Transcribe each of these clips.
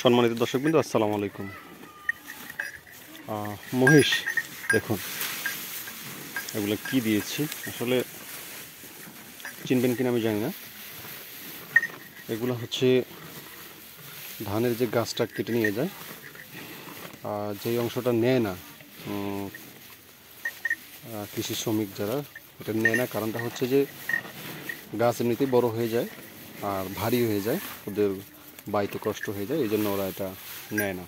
সম্মানিত দর্শকবৃন্দ, আসসালামু আলাইকুম। মহিষ দেখুন, এগুলো কি দিয়েছি আসলে চিনবেন কিনা আমি জানি না। এগুলো হচ্ছে ধানের যে গাছটা কেটে নিয়ে যায়, যেই অংশটা নেয় না কৃষি শ্রমিক যারা, এটা নেয় না। কারণটা হচ্ছে যে গাছ এমনিতেই বড় হয়ে যায় আর ভারী হয়ে যায়, ওদের বাইতে কষ্ট হয়ে যায়, এই জন্য ওরা এটা নেয় না।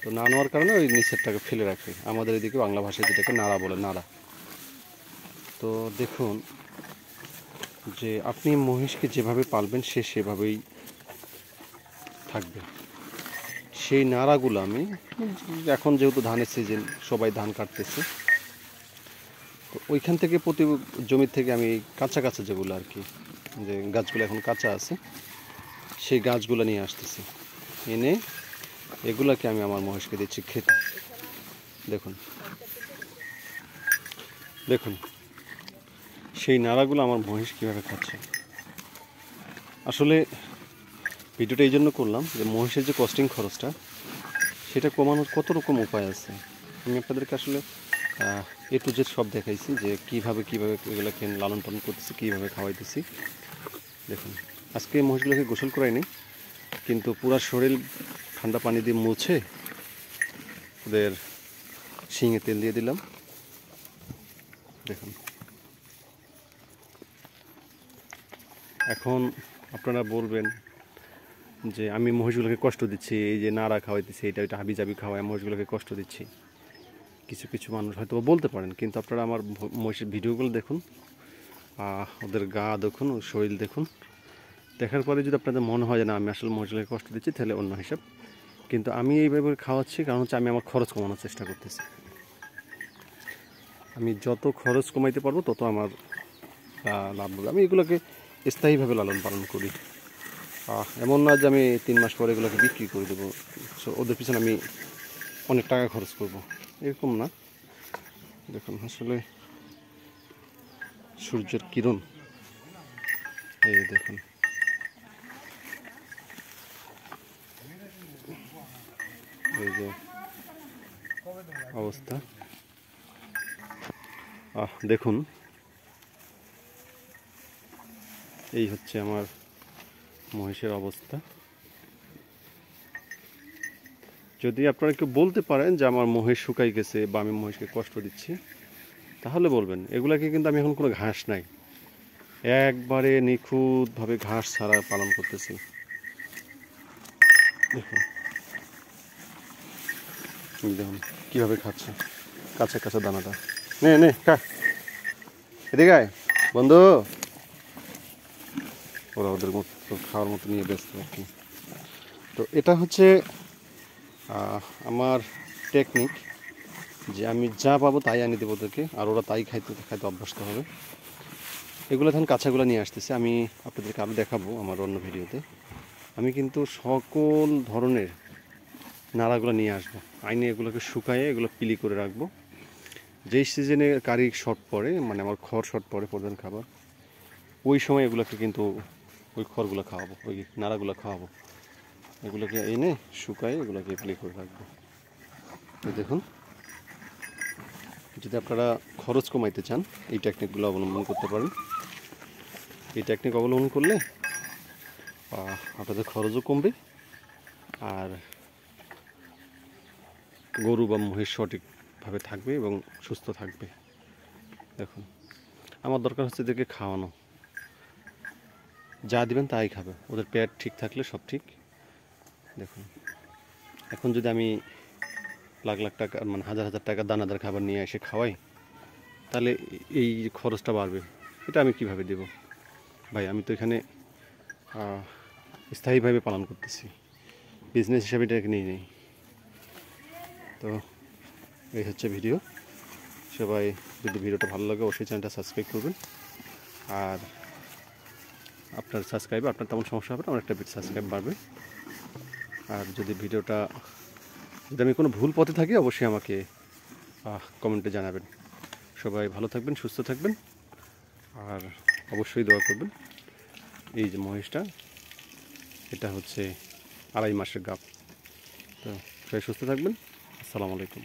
তো না নেওয়ার কারণে ওই নিচেরটাকে ফেলে রাখে। আমাদের এদিকে বাংলা ভাষায় যেটাকে নাড়া বলে, নাড়া। তো দেখুন যে আপনি মহিষকে যেভাবে পালবেন সে সেভাবেই থাকবে। সেই নাড়াগুলো আমি এখন যেহেতু ধানের সিজন, সবাই ধান কাটতেছে, তো ওইখান থেকে প্রতি জমির থেকে আমি কাঁচা কাঁচা যেগুলো আর কি, যে গাছগুলো এখন কাঁচা আছে, সেই গাছগুলো নিয়ে আসতেছি। এনে এগুলাকে আমি আমার মহিষকে দিচ্ছি খেতে। দেখুন দেখুন সেই নাড়াগুলো আমার মহিষ কীভাবে খাচ্ছে। আসলে ভিডিওটা এই জন্য করলাম যে মহিষের যে কস্টিং খরচটা, সেটা কমানোর কত রকম উপায় আছে। আমি আপনাদেরকে আসলে এ টু জেড সব দেখাইছি, যে কীভাবে এগুলোকে লালন পালন করতেছি, কীভাবে খাওয়াইতেছি। দেখুন, আজকে মহিষগুলোকে গোসল করাইনি, কিন্তু পুরো শরীর ঠান্ডা পানি দিয়ে মুছে ওদের শিঙে তেল দিয়ে দিলাম। দেখুন, এখন আপনারা বলবেন যে আমি মহিষগুলোকে কষ্ট দিচ্ছি, এই যে নাড়া খাওয়াইতেছি, এটা ওইটা হাবি জাবি খাওয়াই মহিষগুলোকে কষ্ট দিচ্ছি। কিছু কিছু মানুষ হয়তো বলতে পারেন, কিন্তু আপনারা আমার মহিষের ভিডিওগুলো দেখুন, ওদের গা দেখুন, ওর শরীর দেখুন। দেখার পরে যদি আপনাদের মনে হয় যে না আমি আসলে মহিষগুলোকে কষ্ট দিচ্ছি, তাহলে অন্য হিসাব। কিন্তু আমি এইভাবে খাওয়াচ্ছি কারণ হচ্ছে আমি আমার খরচ কমানোর চেষ্টা করতেছি। আমি যত খরচ কমাইতে পারবো তত আমার লাভ হবে। আমি এগুলোকে স্থায়ীভাবে লালন পালন করি। এমন না যে আমি 3 মাস পরে এগুলোকে বিক্রি করে দেবো, ওদের পিছনে আমি অনেক টাকা খরচ করব, এরকম না। দেখুন, আসলে সূর্যের কিরণ, এই দেখুন, এই যে অবস্থা। দেখুন, এই হচ্ছে আমার মহিষের অবস্থা। যদি আপনারা কেউ বলতে পারেন যে আমার মহিষ শুকাই গেছে বা আমি মহিষকে কষ্ট দিচ্ছি, তাহলে বলবেন। এগুলাকে কিন্তু আমি এখন কোনো ঘাস নাই, একবারে নিখুঁতভাবে ঘাস ছাড়া পালন করতেছি। দেখুন দেখুন কীভাবে খাচ্ছে কাঁচা কাঁচা দানাটা। নে নে খা, এদিকে আয় বন্ধু। ওরা ওদের মতো খাওয়ার মতো নিয়ে ব্যস্ত আর কি। তো এটা হচ্ছে আমার টেকনিক, যে আমি যা পাবো তাই আনি দেবো ওদেরকে, আর ওরা তাই খাইতে খাইতে অভ্যস্ত হবে। এগুলো এখন কাঁচাগুলো নিয়ে আসতেছে, আমি আপনাদেরকে আরও দেখাবো আমার অন্য ভিডিওতে। আমি কিন্তু সকল ধরনের নাড়াগুলো নিয়ে আসবো, আইনে এগুলোকে শুকায়ে এগুলো পিলি করে রাখবো। যেই সিজনে কারি শর্ট পড়ে, মানে আমার খড় শর্ট পড়ে প্রধান খাবার, ওই সময় এগুলোকে কিন্তু ওই খড়গুলো খাওয়াবো, ওই নাড়াগুলো খাওয়াবো। এগুলোকে এনে শুকায়ে এগুলোকে পিলি করে রাখবো। তো দেখুন, যদি আপনারা খরচ কমাইতে চান এই টেকনিকগুলো অবলম্বন করতে পারেন। এই টেকনিক অবলম্বন করলে আপনাদের খরচও কমবে, আর গরু বা মহিষ সঠিকভাবে থাকবে এবং সুস্থ থাকবে। দেখুন, আমার দরকার হচ্ছে এদেরকে খাওয়ানো, যা দিবেন তাই খাবে, ওদের পেট ঠিক থাকলে সব ঠিক। দেখুন, এখন যদি আমি লাখ লাখ টাকা, মানে হাজার হাজার টাকা দানাদার খাবার নিয়ে এসে খাওয়াই, তাহলে এই খরচটা বাড়বে। এটা আমি কিভাবে দেব ভাই? আমি তো এখানে স্থায়ীভাবে পালন করতেছি, বিজনেস হিসাবে এটাকে নিয়ে নেই। তো এই হচ্ছে ভিডিও। সবাই যদি ভিডিওটা ভালো লাগে অবশ্যই চ্যানেলটা সাবস্ক্রাইব করবেন। আর আপনার সাবস্ক্রাইবে আপনার তেমন সমস্যা হবে না, আমার একটা সাবস্ক্রাইব বাড়বে। আর যদি ভিডিওটা, যদি আমি কোনো ভুল পথে থাকি অবশ্যই আমাকে কমেন্টে জানাবেন। সবাই ভালো থাকবেন, সুস্থ থাকবেন, আর অবশ্যই দোয়া করবেন। এই যে মহিষটা, এটা হচ্ছে 2.5 মাসের গাভ। তো সবাই সুস্থ থাকবেন। আসসালামু আলাইকুম।